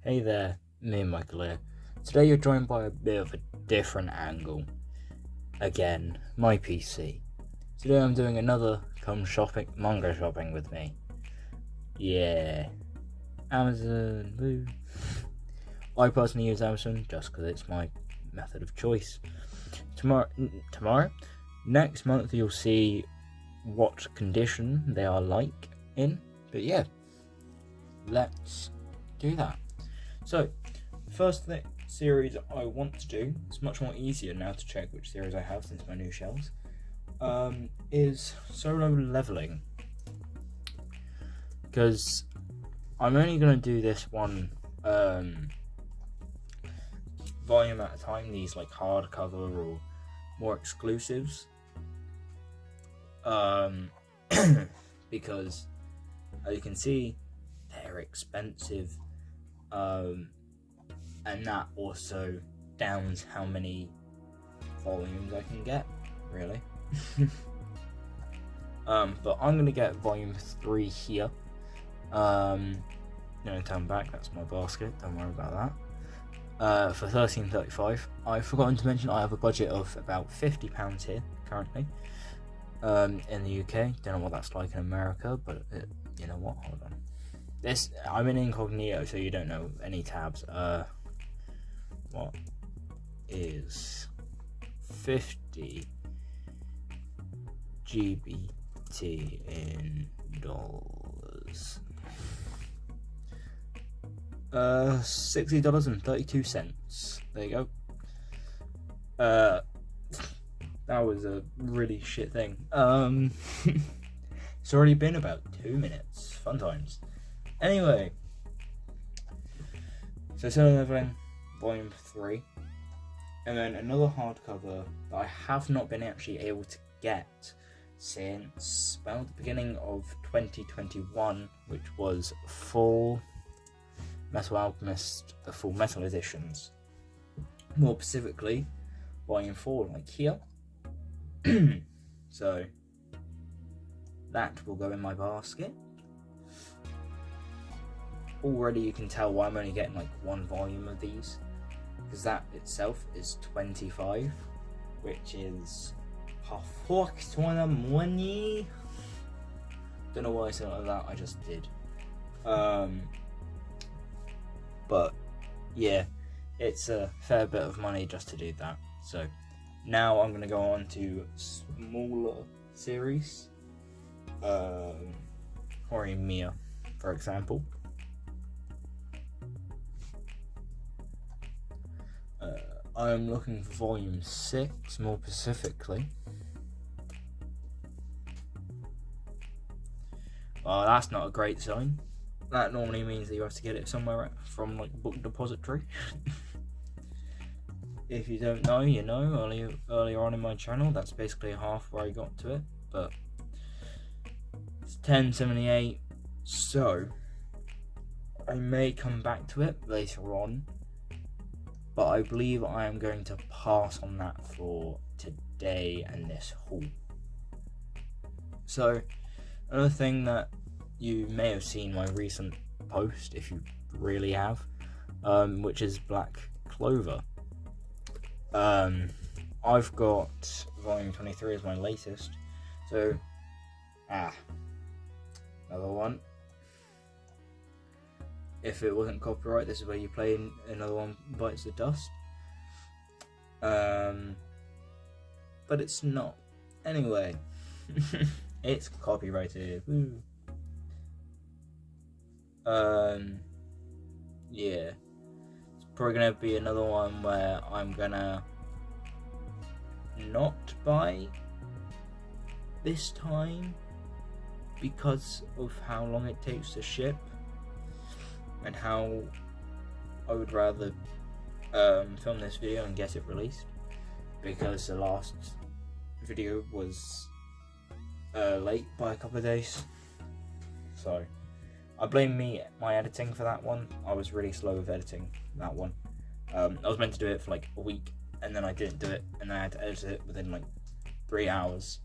Hey there, me and Michael here. Today you're joined by a bit of a different angle. Again, my PC. Today I'm doing another manga shopping with me. Yeah. Amazon, woo. I personally use Amazon just because it's my method of choice. Tomorrow? Next month you'll see what condition they are like in. But yeah, let's do that. So, first series I want to do, it's much more easier now to check which series I have since my new shelves, is solo leveling. Because I'm only going to do this one volume at a time, these like hardcover or more exclusives. Because as you can see, they're expensive. And that also downs how many volumes I can get, really. But I'm gonna get volume 3 here. Turn back, that's my basket, don't worry about that. For $13.35. I've forgotten to mention I have a budget of about £50 here currently. In the UK, don't know what that's like in America, but you know what, hold on. I'm in incognito, so you don't know any tabs. What is 50 GBP in dollars? $60.32. There you go. That was a really shit thing. It's already been about 2 minutes. Fun times. Anyway, so solo leveling volume 3, and then another hardcover that I have not been actually able to get since about the beginning of 2021, which was Full Metal Alchemist, the Full Metal editions. More specifically, volume 4, like here. So that will go in my basket. Already you can tell why I'm only getting like one volume of these, because that itself is 25, which is a fuck ton of money. Don't know why I said it like that, I just did. But yeah, it's a fair bit of money just to do that. So now I'm gonna go on to smaller series, Horimiya, for example. I'm looking for volume 6, more specifically. Well, that's not a great sign. That normally means that you have to get it somewhere from like Book Depository. If you don't know, you know. Earlier on in my channel, that's basically half where I got to it. But it's 1078, so I may come back to it later on. But I believe I am going to pass on that for today and this haul. So, another thing that you may have seen my recent post, if you really have, which is Black Clover. I've got volume 23 as my latest. So, another one. If it wasn't copyright, this is where you play another one bites the dust. But it's not. Anyway, it's copyrighted. Woo. Yeah. It's probably gonna be another one where I'm gonna not buy this time because of how long it takes to ship. And how I would rather film this video and get it released, because the last video was late by a couple of days. So I blame my editing for that one. I was really slow with editing that one. I was meant to do it for like a week, and then I didn't do it, and then I had to edit it within like 3 hours.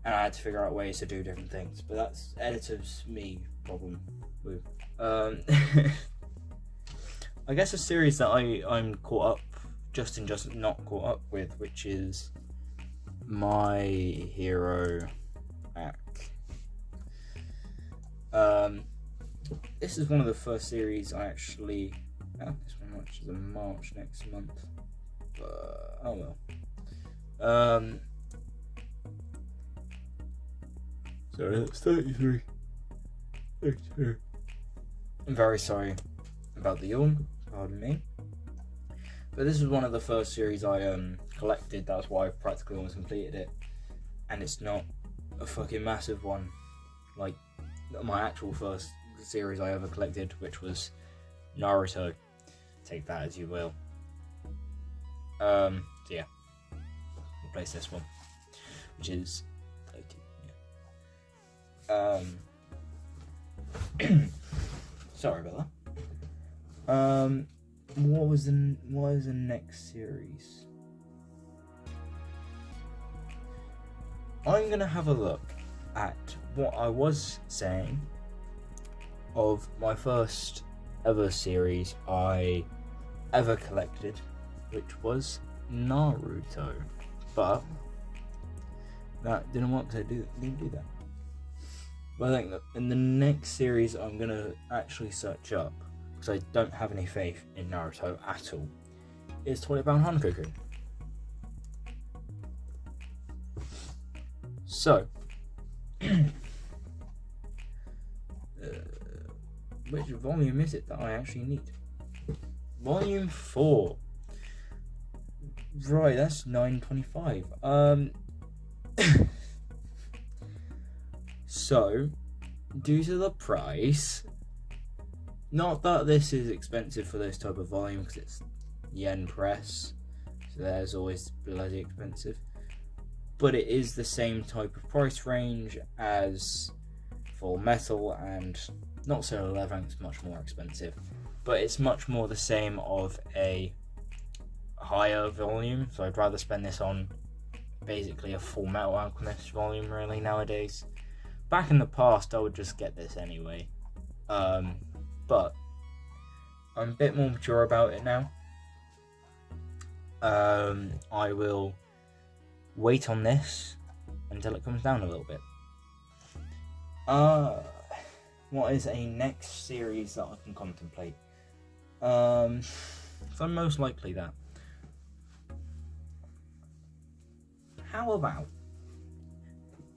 And I had to figure out ways to do different things, but that's editor's me problem. Woo. I guess a series that I'm caught up, just not caught up with, which is My Hero Ac. This is one of the first series I actually. Oh, this one launches in March next month. Oh well. Sorry, that's 33. 32. I'm very sorry about the yawn. Pardon me. But this is one of the first series I collected. That's why I've practically almost completed it. And it's not a fucking massive one, like my actual first series I ever collected, which was Naruto. Take that as you will. So yeah, replace this one, which is 30. Yeah. Sorry about that. What is the next series? I'm gonna have a look at what I was saying of my first ever series I ever collected, which was Naruto, but that didn't work because I didn't do that. But I think that in the next series I'm gonna actually search up, because I don't have any faith in Naruto at all, is 20 Pound Hankoku. So, which volume is it that I actually need? Volume 4. Right, that's 9.25. So, due to the price, not that this is expensive for this type of volume, because it's yen press, so there's always bloody expensive, but it is the same type of price range as Full Metal, and not Solo Leveling, it's much more expensive, but it's much more the same of a higher volume, so I'd rather spend this on basically a Full Metal Alchemist volume really nowadays. Back in the past I would just get this anyway, but I'm a bit more mature about it now. I will wait on this until it comes down a little bit. What is a next series that I can contemplate? So most likely that. How about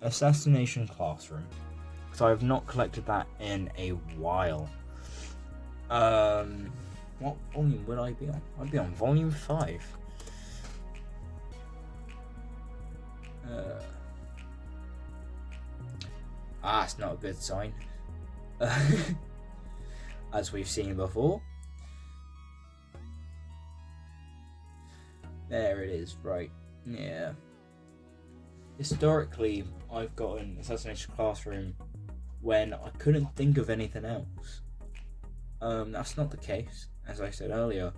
Assassination Classroom? Because I have not collected that in a while. What volume would I be on? I'd be on volume 5. It's not a good sign. As we've seen before. There it is, right. Yeah. Historically, I've gotten Assassination Classroom when I couldn't think of anything else. That's not the case, as I said earlier.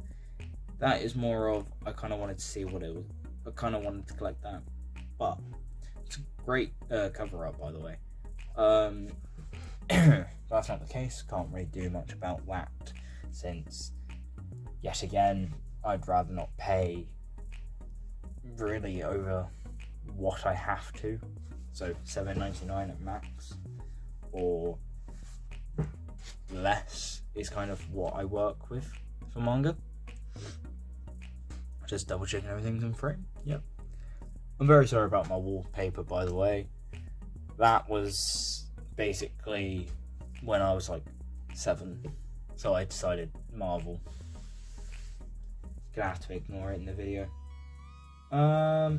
That is more of, I kind of wanted to see what it was. I kind of wanted to collect that. But, it's a great cover up, by the way. That's not the case. Can't really do much about that, since, yet again, I'd rather not pay really over what I have to. So $7.99 at max, or less is kind of what I work with for manga. Just double checking everything's in frame. Yep. I'm very sorry about my wallpaper, by the way. That was basically when I was like 7, so I decided Marvel. Gonna have to ignore it in the video. How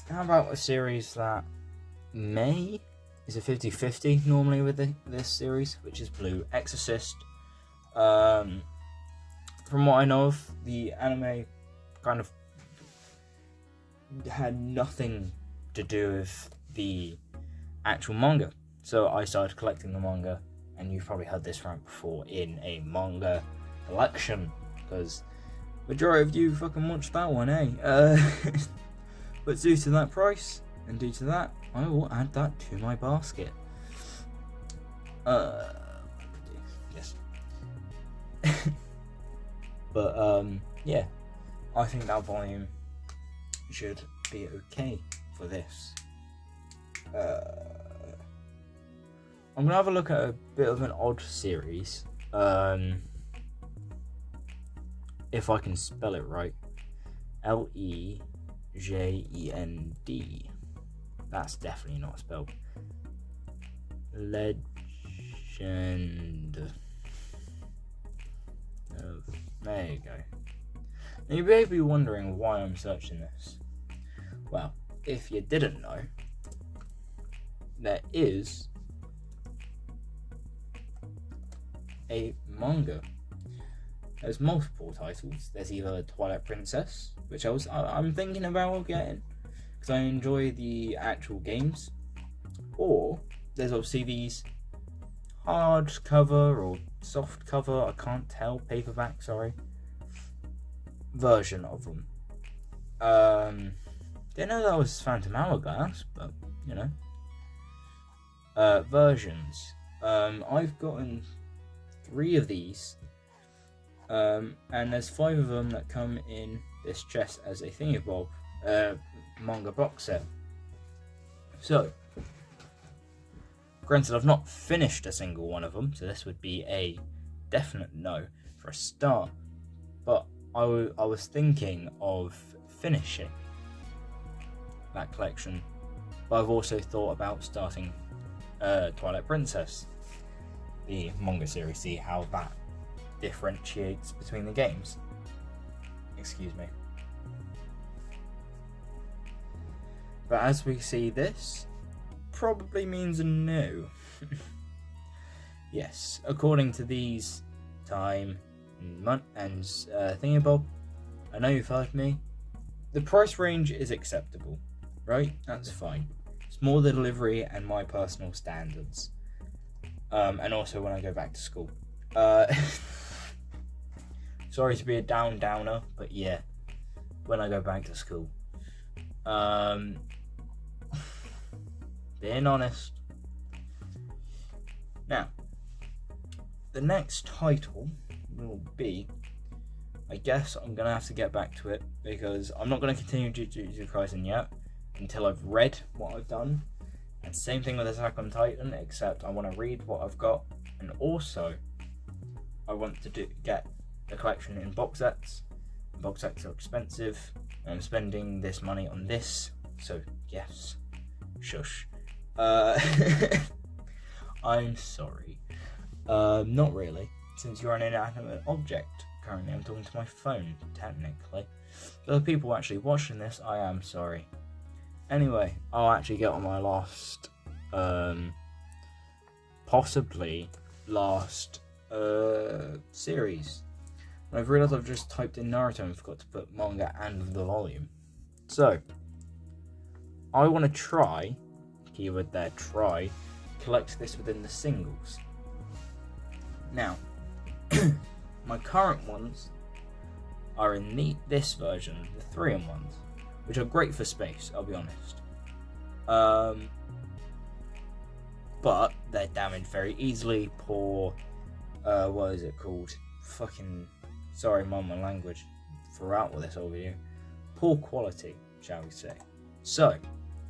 about a series that is a 50-50 normally with this series, which is Blue Exorcist. From what I know of, the anime kind of had nothing to do with the actual manga. So I started collecting the manga, and you've probably heard this rant before, in a manga collection, because majority of you fucking watched that one, eh? But due to that price, and due to that, I will add that to my basket. But yeah, I think that volume should be okay for this. I'm gonna have a look at a bit of an odd series. If I can spell it right. Legend. That's definitely not spelled. Legend. There you go. Now you may be wondering why I'm searching this. Well, if you didn't know, there is a manga. There's multiple titles. There's either Twilight Princess, which I'm thinking about getting because I enjoy the actual games, or there's obviously these hardcover or soft cover, I can't tell, paperback, sorry, version of them. Didn't know that was Phantom Hourglass, but you know. Versions. I've gotten 3 of these. And there's 5 of them that come in this chest as a thingy-bob manga box set. So, granted, I've not finished a single one of them, so this would be a definite no for a start. But I was thinking of finishing that collection, but I've also thought about starting Twilight Princess, the manga series, see how that differentiates between the games. Excuse me. But as we see, this probably means a no. Yes, according to these time, month, and thingabob, I know you've heard me. The price range is acceptable, right? That's fine. It's more the delivery and my personal standards. And also when I go back to school. Sorry to be a downer, but yeah, when I go back to school. Being honest. Now, the next title will be, I guess I'm going to have to get back to it, because I'm not going to continue Jujutsu Kaisen yet until I've read what I've done. And same thing with Attack on Titan, except I want to read what I've got, and also I want to get the collection in box sets. Box sets are expensive, and I'm spending this money on this, so yes, shush. I'm sorry. Not really, since you're an inanimate object. Currently I'm talking to my phone, technically. For the people actually watching this, I am sorry. Anyway, I'll actually get on my last, possibly last series. And I've realised I've just typed in Naruto and forgot to put manga and the volume. So, I want to try, keyword there, try, collect this within the singles. Now, my current ones are in this version, the 3-in-1s, which are great for space, I'll be honest. But they're damaged very easily, poor, what is it called? Sorry, my language throughout with this overview. Poor quality, shall we say. So,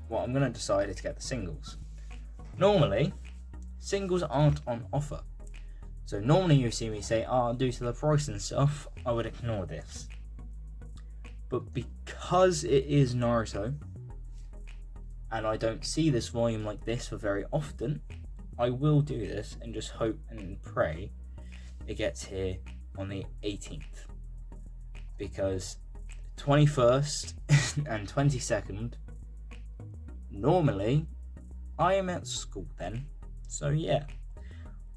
what I'm going to decide is to get the singles. Normally, singles aren't on offer. So normally you see me say, due to the price and stuff, I would ignore this. But because it is Naruto, and I don't see this volume like this for very often, I will do this and just hope and pray it gets here on the 18th. Because 21st and 22nd, normally, I am at school then. So yeah,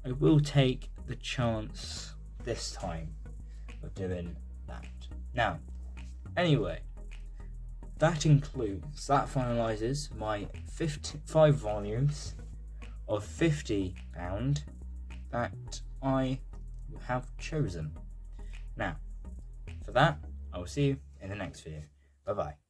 I will take the chance this time of doing that. Now, anyway, that finalises my 5 volumes of £50 that I have chosen. Now, for that, I will see you in the next video. Bye bye.